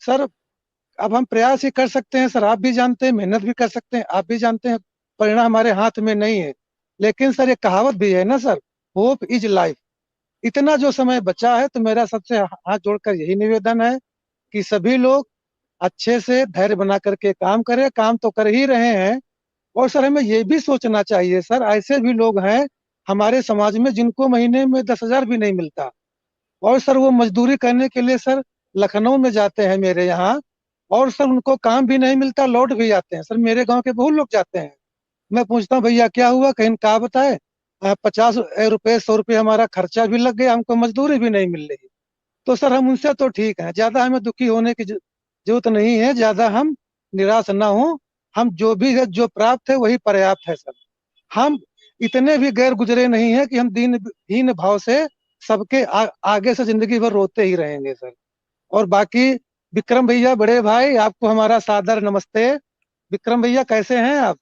Sir अब हम प्रयास ही कर सकते हैं सर, आप भी जानते हैं, मेहनत भी कर सकते हैं, आप भी जानते हैं, परिणाम हमारे हाथ में नहीं है। लेकिन सर एक कहावत भी है ना सर, होप इज लाइफ। इतना जो समय बचा है तो मेरा सबसे हाथ जोड़कर यही निवेदन है कि सभी लोग अच्छे से धैर्य बना करके काम करें, काम तो कर ही रहे हैं। और सर हमें ये भी सोचना चाहिए सर, ऐसे भी लोग हैं हमारे समाज में जिनको महीने में 10,000 भी नहीं मिलता, और सर वो मजदूरी करने के लिए सर लखनऊ में जाते हैं मेरे यहाँ, और सर उनको काम भी नहीं मिलता, लौट भी जाते हैं। सर मेरे गांव के बहुत लोग जाते हैं, मैं पूछता हूँ भैया क्या हुआ, कहीं कहा बताए, 50 रुपए 100 रुपये हमारा खर्चा भी लग गया, हमको मजदूरी भी नहीं मिल रही। तो सर हम उनसे तो ठीक है, ज्यादा हमें दुखी होने की जरूरत नहीं है, ज्यादा हम निराश ना हो। हम जो भी है, जो प्राप्त है वही पर्याप्त है सर। हम इतने भी गैर गुजरे नहीं है कि हम दीन भाव से सबके आगे से जिंदगी भर रोते ही रहेंगे सर। और बाकी विक्रम भैया बड़े भाई, आपको हमारा सादर नमस्ते। विक्रम भैया कैसे हैं आप?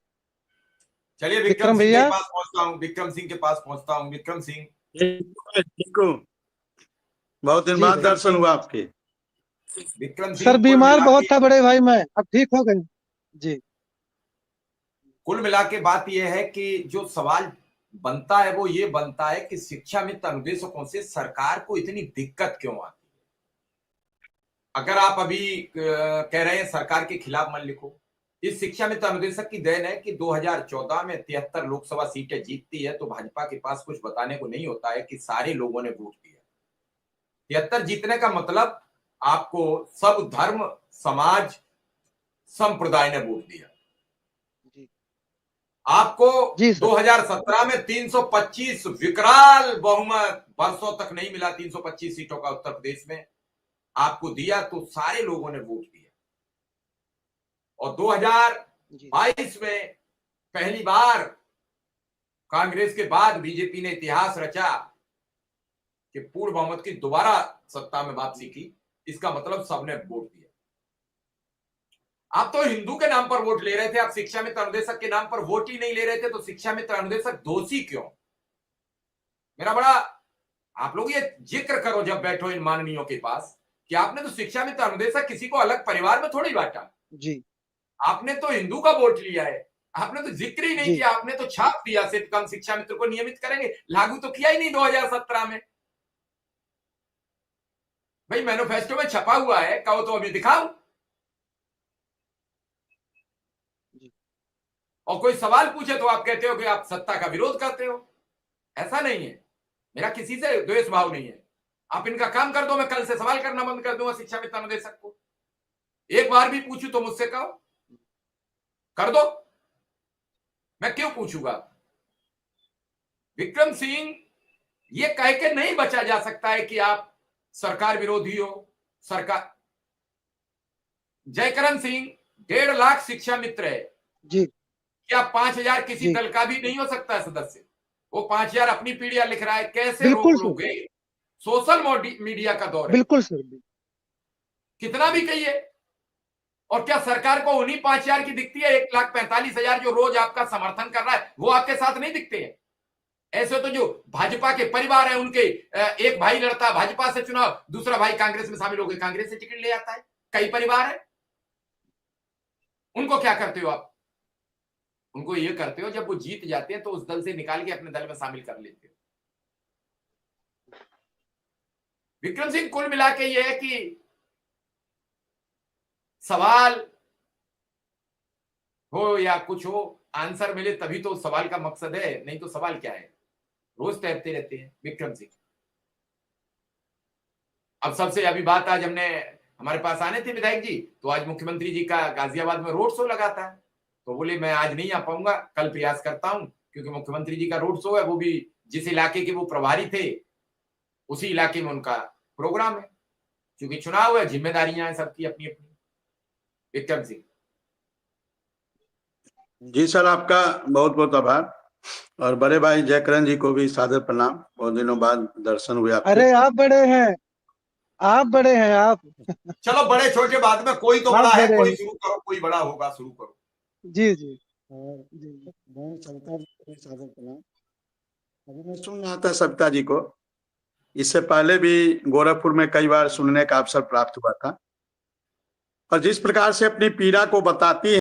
चलिए विक्रम विक्रम सिंह के भैया, पास पहुंचता हूँ, विक्रम सिंह के पास पहुंचता हूँ। विक्रम सिंह, ठीक हूँ, बहुत दिन जी बाद भैया। दर्शन हुआ आपके। विक्रम सर सिंह, बीमार बहुत था बड़े भाई, मैं अब ठीक हो गए जी। कुल मिला के बात यह है कि जो सवाल बनता है वो ये बनता है कि शिक्षा मित्र अनुदेशकों से सरकार को इतनी दिक्कत क्यों आती है। अगर आप अभी कह रहे हैं सरकार के खिलाफ मत लिखो, इस शिक्षा मित्र अनुदेशक की देन है कि 2014 में 73 लोकसभा सीटें जीतती है तो भाजपा के पास कुछ बताने को नहीं होता है कि सारे लोगों ने वोट दिया। 73 जीतने का मतलब आपको सब धर्म, समाज, संप्रदाय ने वोट दिया। आपको जी सर। 2017 में 325 विकराल बहुमत, वर्षों तक नहीं मिला 325 सीटों का उत्तर प्रदेश में, आपको दिया तो सारे लोगों ने वोट दिया। और 2022 में पहली बार कांग्रेस के बाद बीजेपी ने इतिहास रचा कि पूर्ण बहुमत की दोबारा सत्ता में वापसी की। इसका मतलब सबने वोट दिया। आप तो हिंदू के नाम पर वोट ले रहे थे, आप शिक्षा मित्र अनुदेशक के नाम पर वोट ही नहीं ले रहे थे, तो शिक्षा मित्र अनुदेशक दोषी क्यों? मेरा बड़ा, आप लोग ये जिक्र करो जब बैठो इन माननीयों के पास कि आपने तो शिक्षा मित्र अनुदेशक किसी को अलग परिवार में थोड़ी बांटा जी। आपने तो हिंदू का वोट लिया है। आपने तो जिक्र ही नहीं किया, आपने तो छाप दिया सिर्फ कम शिक्षा मित्र को नियमित करेंगे, लागू तो किया ही नहीं 2017 में। भाई मैनिफेस्टो में छपा हुआ है, कहो तो अभी दिखाओ। और कोई सवाल पूछे तो आप कहते हो कि आप सत्ता का विरोध करते हो। ऐसा नहीं है, मेरा किसी से द्वेष भाव नहीं है। आप इनका काम कर दो, मैं कल से सवाल करना बंद कर दूंगा शिक्षा मित्र अनुदेशक को। एक बार भी पूछू तो मुझसे कहो कर दो, मैं क्यों पूछूंगा? विक्रम सिंह, ये कह के नहीं बचा जा सकता है कि आप सरकार विरोधी हो। सरकार, जयकरण सिंह 1.5 लाख शिक्षा मित्र है जी। क्या 5,000 किसी दल का भी नहीं हो सकता है सदस्य? वो 5,000 अपनी पीढ़ियां लिख रहा है, कैसे रोक लोगे? सोशल मीडिया का दौर है, बिल्कुल सर, कितना भी कहिए। और क्या सरकार को उन्हीं 5,000 की दिखती है? 1,45,000 जो रोज आपका समर्थन कर रहा है वो आपके साथ नहीं दिखते हैं? ऐसे तो जो भाजपा के परिवार है उनके एक भाई लड़ता भाजपा से चुनाव, दूसरा भाई कांग्रेस में शामिल हो गए, कांग्रेस से टिकट ले आता है। कई परिवार है, उनको क्या करते हो आप? उनको ये करते हो जब वो जीत जाते हैं तो उस दल से निकाल के अपने दल में शामिल कर लेते हो। विक्रम सिंह, कुल मिला के ये है कि सवाल हो या कुछ हो, आंसर मिले तभी तो सवाल का मकसद है, नहीं तो सवाल क्या है? रोज तैरते रहते हैं विक्रम सिंह। अब सबसे अभी बात, आज हमने, हमारे पास आने थे विधायक जी, तो आज मुख्यमंत्री जी का गाजियाबाद में रोड शो लगा था, तो बोले मैं आज नहीं आ पाऊंगा, कल प्रयास करता हूं, क्योंकि मुख्यमंत्री जी का रोड शो है, वो भी जिस इलाके के वो प्रभारी थे उसी इलाके में उनका प्रोग्राम है, क्योंकि चुनाव है, जिम्मेदारियां हैं सबकी अपनी अपनी। विक्रम सिंह जी सर, आपका बहुत बहुत आभार, और बड़े भाई जयकरण जी को भी सादर प्रणाम, बहुत दिनों बाद दर्शन हुए आपके। अरे आप बड़े हैं, आप बड़े हैं आप। चलो बड़े छोटे बाद में, कोई तो बड़ा है, कोई शुरू करो, कोई बड़ा होगा, शुरू करो। जी जी सादर प्रणाम। अभी मैं सुन रहा था सविता जी को, इससे पहले भी गोरखपुर में कई बार सुनने का अवसर प्राप्त हुआ था। और जिस प्रकार से अपनी पीड़ा को बताती है